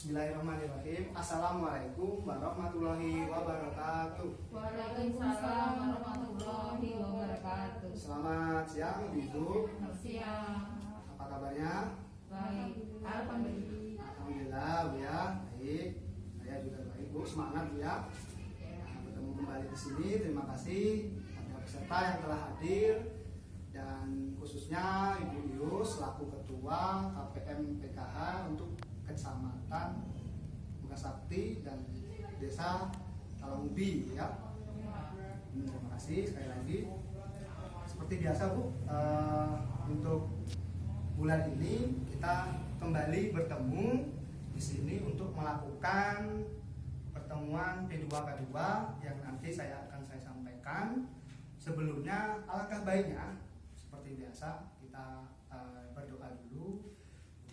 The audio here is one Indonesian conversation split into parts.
Bismillahirrahmanirrahim. Assalamualaikum warahmatullahi wabarakatuh. Waalaikumsalam warahmatullahi wabarakatuh. Selamat siang Ibu. Selamat siang. Apa kabarnya? Baik. Alhamdulillah. Alhamdulillah Bu ya. Baik. Saya juga baik Bu. Semangat Bu ya. Bertemu kembali di sini. Terima kasih pada peserta yang telah hadir dan khususnya Ibu Yus selaku Ketua KPM PKH untuk Kecamatan Megasakti dan Desa Talangbi ya. Terima kasih sekali lagi. Seperti biasa Bu, untuk bulan ini kita kembali bertemu di sini untuk melakukan pertemuan P2K2 yang nanti akan saya sampaikan. Sebelumnya alangkah baiknya seperti biasa kita berdoa dulu.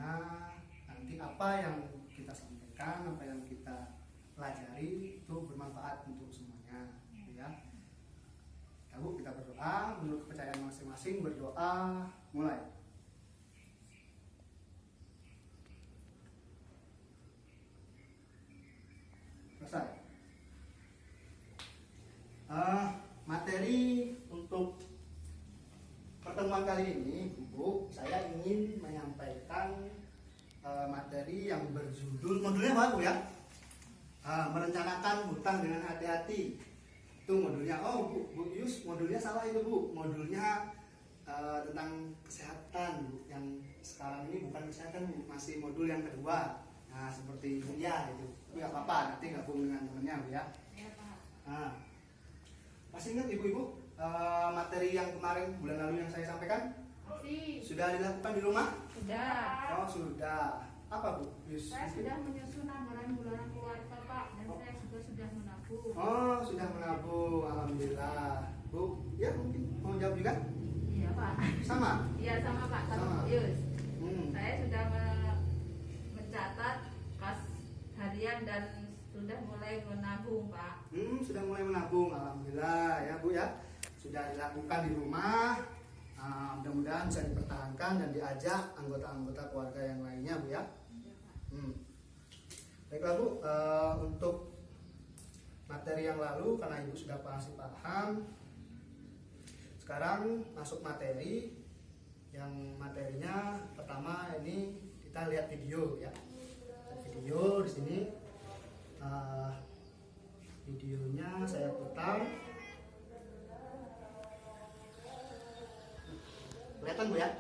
Nah, nanti apa yang kita sampaikan, apa yang kita pelajari itu bermanfaat untuk semuanya, ya. Lalu kita berdoa menurut kepercayaan masing-masing. Berdoa mulai. Selesai. Materi untuk pertemuan kali ini, Bu, saya ingin menyampaikan materi yang berjudul, modulnya apa Bu ya? Merencanakan hutang dengan hati-hati. Itu modulnya. Oh Bu Yus, modulnya salah itu Bu. Modulnya tentang kesehatan Bu. Yang sekarang ini bukan kesehatan Bu, masih modul yang kedua. Nah seperti ya itu. Tapi nggak apa-apa, nanti gabung dengan temennya Bu ya. Ya Pak. Masih ingat Ibu-ibu materi yang kemarin bulan lalu yang saya sampaikan? Masih. Sudah dilakukan di rumah? Sudah. Oh sudah. Apa Bu? Saya sudah menyusun anggaran bulanan keluarga Pak, dan saya juga sudah menabung. Oh sudah menabung, alhamdulillah. Bu, ya mungkin mau jawab juga? Iya Pak. Sama? Iya sama Pak, Sama. sama Yus. Saya sudah mencatat kas harian dan sudah mulai menabung Pak. Sudah mulai menabung, alhamdulillah ya Bu ya. Sudah dilakukan di rumah. Mudah-mudahan bisa dipertahankan dan diajak anggota-anggota keluarga yang lainnya Bu ya. Baiklah Bu, untuk materi yang lalu karena Ibu sudah pasti paham, sekarang masuk materi. Yang materinya pertama ini kita lihat video ya. Video di sini, videonya saya putar. Kelihatan Bu ya?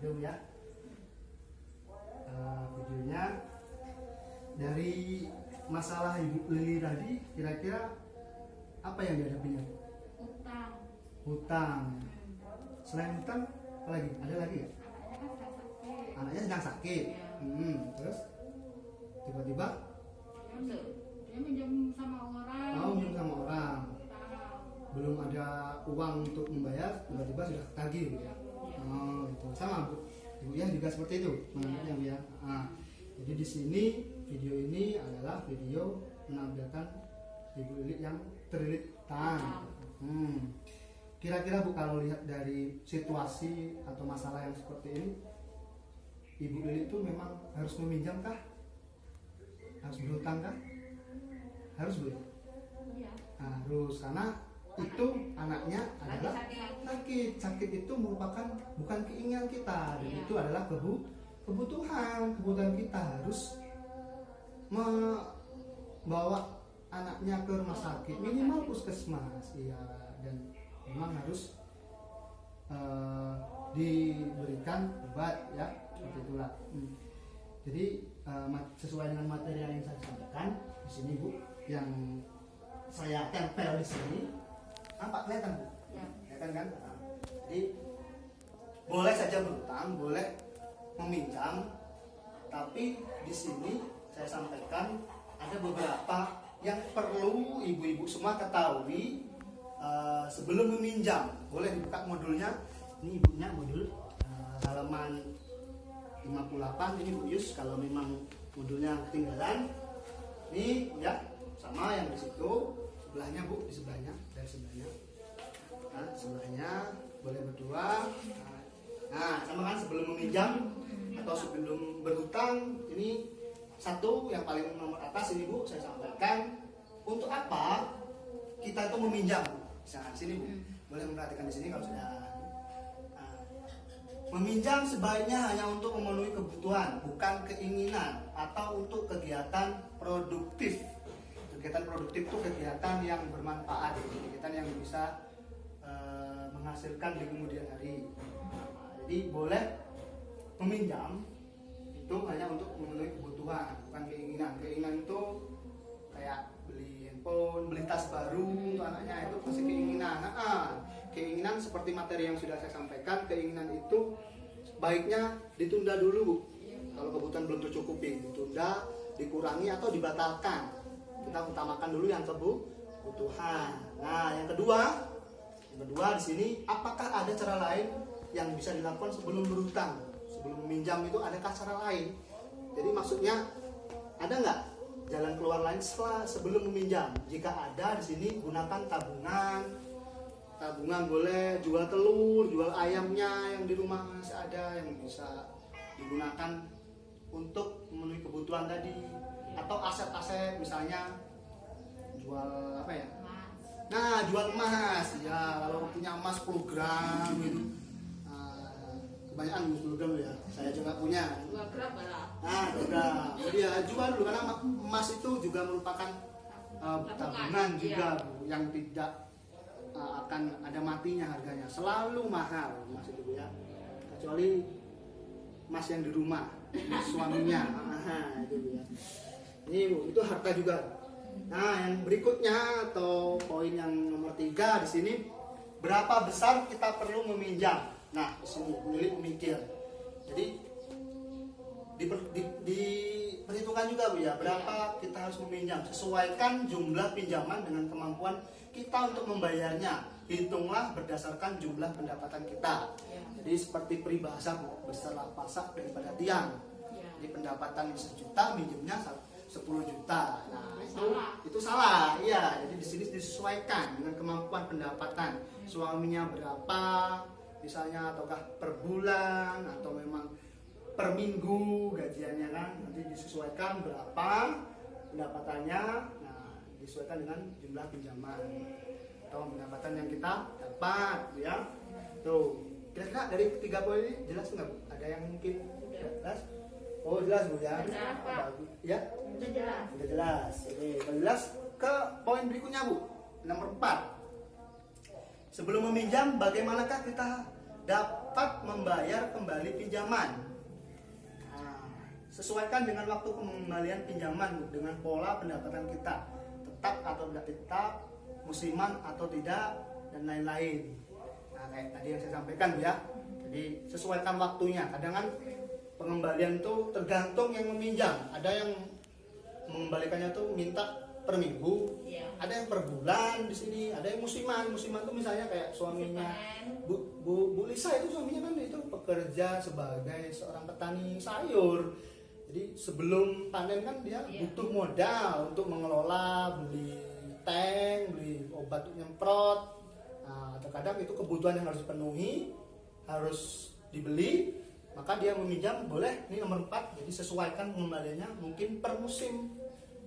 Itu ya. Videonya dari masalah Ibu Lili tadi, kira-kira apa yang dihadapinya? Utang. Hutang. Selain hutang, apa lagi? Ada lagi ya? Anaknya sedang sakit. Anaknya sedang sakit. Ya. Terus tiba-tiba Dia minjem sama orang. mau minjem sama orang, Utang. belum ada uang untuk membayar, tiba-tiba sudah tagih gitu ya. Oh, itu sama Bu. Ibu ya juga seperti itu menanyakan Bu ya. Nah, jadi di sini video ini adalah video menampilkan Ibu Lilik yang terlilit utang. Kira-kira Bu, kalau lihat dari situasi atau masalah yang seperti ini, Ibu Lilik itu memang harus meminjam kah? Harus berhutang kah? Harus Bu? Iya. Harus, karena itu anaknya adalah Lagi sakit. sakit itu merupakan bukan keinginan kita, dan Iya. itu adalah kebutuhan kita harus membawa anaknya ke rumah sakit, minimal puskesmas, iya, dan memang harus diberikan obat ya, seperti itulah. Jadi sesuai dengan materi yang saya sampaikan di sini Bu, yang saya tempel di sini, nampak kelihatan Bu? Ya. Kelihatan kan? Nah, jadi boleh saja berutang, boleh meminjam, tapi di sini saya sampaikan ada beberapa yang perlu ibu-ibu semua ketahui sebelum meminjam. Boleh dibuka modulnya. Ini ibunya modul halaman 58. Ini Bu Yus, kalau memang modulnya ketinggalan. Ini ya sama yang di situ. Sebelahnya Bu, di sebelahnya, dari sebelahnya. Nah, sebelahnya boleh berdua. Nah, sama kan sebelum meminjam atau sebelum berhutang, ini satu yang paling nomor atas ini Bu, saya sampaikan untuk apa kita itu meminjam. Misalkan sini Bu, boleh memperhatikan di sini kalau sudah. Nah, meminjam sebaiknya hanya untuk memenuhi kebutuhan, bukan keinginan, atau untuk kegiatan produktif. Kegiatan produktif itu kegiatan yang bermanfaat, kegiatan yang bisa menghasilkan di kemudian hari. Nah, jadi boleh meminjam itu hanya untuk memenuhi kebutuhan, bukan keinginan. Keinginan itu kayak beli handphone, beli tas baru untuk anaknya, itu pasti keinginan. Keinginan seperti materi yang sudah saya sampaikan, keinginan itu baiknya ditunda dulu Bu. Kalau kebutuhan belum tercukupi, ditunda, dikurangi atau dibatalkan. Kita utamakan dulu yang kebutuhan. Nah, yang kedua di sini, apakah ada cara lain yang bisa dilakukan sebelum berhutang? Sebelum meminjam itu adakah cara lain? Jadi maksudnya ada nggak jalan keluar lain sebelum meminjam? Jika ada, di sini gunakan tabungan. Tabungan boleh jual telur, jual ayamnya yang di rumah masih ada yang bisa digunakan untuk memenuhi kebutuhan tadi, atau aset-aset misalnya jual apa ya? Nah, jual emas ya, kalau punya emas 10 gram gitu. Kebanyakan 10 gram ya, saya juga punya 2 gram berapa? Nah, 2 gram. Jadi ya jual dulu, karena emas itu juga merupakan tabungan juga Bu, yang tidak akan ada matinya harganya, selalu mahal emas itu Bu ya, kecuali emas yang di rumah suaminya. Itu Bu ya. Ini Bu, itu harta juga. Nah, yang berikutnya atau poin yang nomor 3 di sini, berapa besar kita perlu meminjam? Nah, di sini Lilik mikir. Jadi diperhitungkan juga Bu ya, berapa kita harus meminjam. Sesuaikan jumlah pinjaman dengan kemampuan kita untuk membayarnya. Hitunglah berdasarkan jumlah pendapatan kita. Jadi seperti peribahasa Bu, besarlah pasak daripada tiang. Jadi pendapatan 1 juta, minjemnya 10 juta. Nah, itu salah. Iya, jadi di sini disesuaikan dengan kemampuan pendapatan. Suaminya berapa misalnya, ataukah per bulan atau memang per minggu gajiannya kan, nanti disesuaikan berapa pendapatannya. Nah, disesuaikan dengan jumlah pinjaman atau pendapatan yang kita dapat ya. Tuh, kira-kira dari 3 poin ini jelas nggak Bu? Ada yang mungkin jelas? Oh, jelas Bu ya. Jelas, Pak. Ya, Udah jelas. sudah jelas. Oke, kalau jelas ke poin berikutnya Bu, nomor 4. Sebelum meminjam, bagaimanakah kita dapat membayar kembali pinjaman? Nah, sesuaikan dengan waktu pengembalian pinjaman Bu, dengan pola pendapatan kita, tetap atau tidak tetap, musiman atau tidak, dan lain-lain. Nah, kayak tadi yang saya sampaikan Bu ya. Jadi sesuaikan waktunya. Kadang kan pengembalian tuh tergantung yang meminjam. Ada yang mengembalikannya tuh minta per minggu, ada yang per bulan di sini, ada yang musiman. Musiman tuh misalnya kayak suaminya Bu Lisa itu, suaminya kan itu bekerja sebagai seorang petani sayur. Jadi sebelum panen kan dia butuh modal untuk mengelola, beli tank, beli obat nyemprot. Nah, terkadang itu kebutuhan yang harus dipenuhi, harus dibeli, maka dia meminjam. Boleh, ini nomor 4. Jadi sesuaikan pengembaliannya mungkin per musim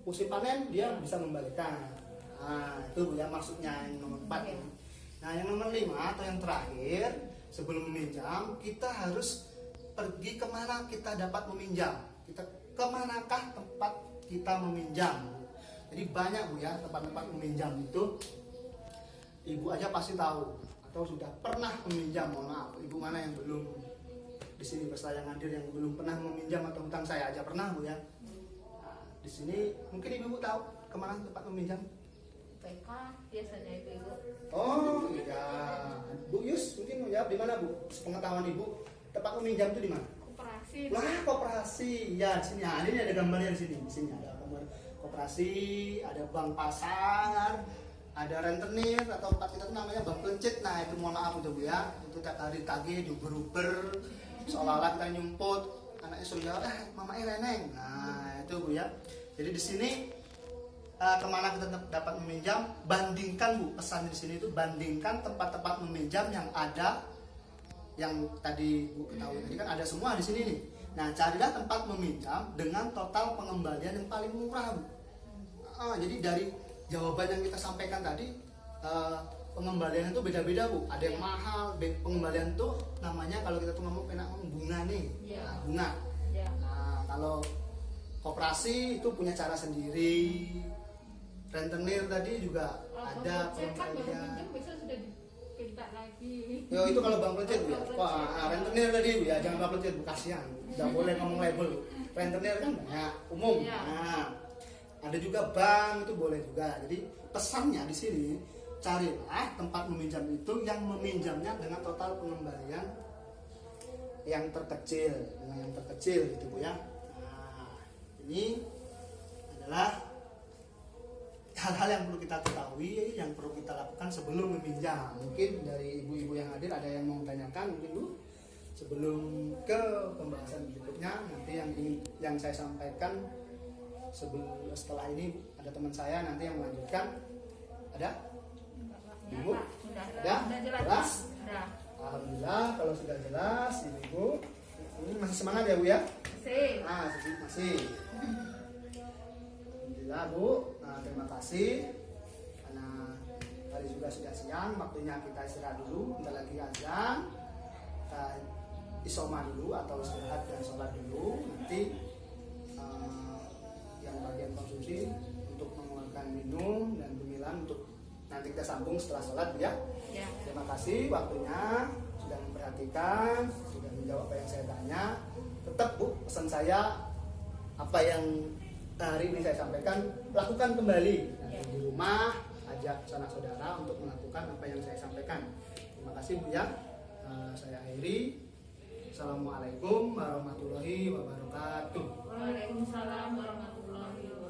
panen dia bisa membalikan. Nah, itu Bu ya maksudnya yang nomor 4. Nah, yang nomor 5 atau yang terakhir, sebelum meminjam kita harus pergi kemana kita dapat meminjam. Kita kemanakah tempat kita meminjam. Jadi banyak Bu ya tempat-tempat meminjam itu. Ibu aja pasti tahu atau sudah pernah meminjam. Mohon maaf, ibu mana yang belum di sini bersama yang hadir yang belum pernah meminjam atau hutang, saya aja pernah Bu ya. Di sini mungkin ibu tahu kemana tempat meminjam? PK biasanya ibu. Oh iya, Bu Yus mungkin ya di mana Bu? Pengetahuan ibu tempat meminjam itu di mana? Koperasi. Wah, koperasi. Ya di sini. Nah, ini ada gambarnya di sini. Di sini ada gambar koperasi, ada bank pasar, ada rentenir atau tempat kita itu namanya bank pelencit. Nah itu mohon maaf itu Bu ya, itu tiap hari tagih diuber-uber seolah-olah kita nyumput anaknya sudah mama reneng. Nah itu Bu ya. Jadi di sini kemana kita dapat meminjam, bandingkan Bu, pesan di sini itu bandingkan tempat-tempat meminjam yang ada, yang tadi Bu ketahui tadi kan ada semua di sini nih. Nah carilah tempat meminjam dengan total pengembalian yang paling murah Bu. Jadi dari jawaban yang kita sampaikan tadi, pengembalian itu beda-beda Bu. Ada yang mahal, pengembalian tuh namanya kalau kita tuh ngomong bunga nih, nah, bunga. Nah kalau koperasi itu punya cara sendiri. Rentenir tadi juga ada pengembalian. Bisa sudah dipinta lagi. Yo itu kalau bang pelencit Bu ya. Wah, rentenir tadi Bu ya, jangan bang pelencit Bu, kasihan. Enggak boleh ngomong label. Rentenir kan banyak, umum. Nah, ada juga bank itu boleh juga. Jadi pesannya di sini, carilah tempat meminjam itu yang meminjamnya dengan total pengembalian yang terkecil, gitu Bu ya. Nah, ini adalah hal-hal yang perlu kita ketahui, yang perlu kita lakukan sebelum meminjam. Mungkin dari ibu-ibu yang hadir ada yang mau tanyakan mungkin Bu, sebelum ke pembahasan berikutnya. Nanti yang saya sampaikan setelah ini ada teman saya nanti yang melanjutkan. Ada? Ibu? Ada? Jelas? Alhamdulillah kalau sudah jelas ibu. Ini masih semangat ya Bu ya? Masih. Alhamdulillah Bu. Nah, terima kasih karena hari juga sudah siang, waktunya kita istirahat dulu. Bentar lagi azan, kita isoma dulu atau istirahat dan sholat dulu. Nanti yang bagian konsumsi untuk mengeluarkan minum dan cemilan untuk nanti kita sambung setelah sholat ya. Terima kasih waktunya sudah memperhatikan, sudah menjawab apa yang saya tanya. Tetap Bu, pesan saya apa yang hari ini saya sampaikan lakukan kembali. Di rumah ajak sanak saudara untuk melakukan apa yang saya sampaikan. Terima kasih Bu ya. Saya akhiri. Assalamualaikum warahmatullahi wabarakatuh. Waalaikumsalam warahmatullahi wabarakatuh.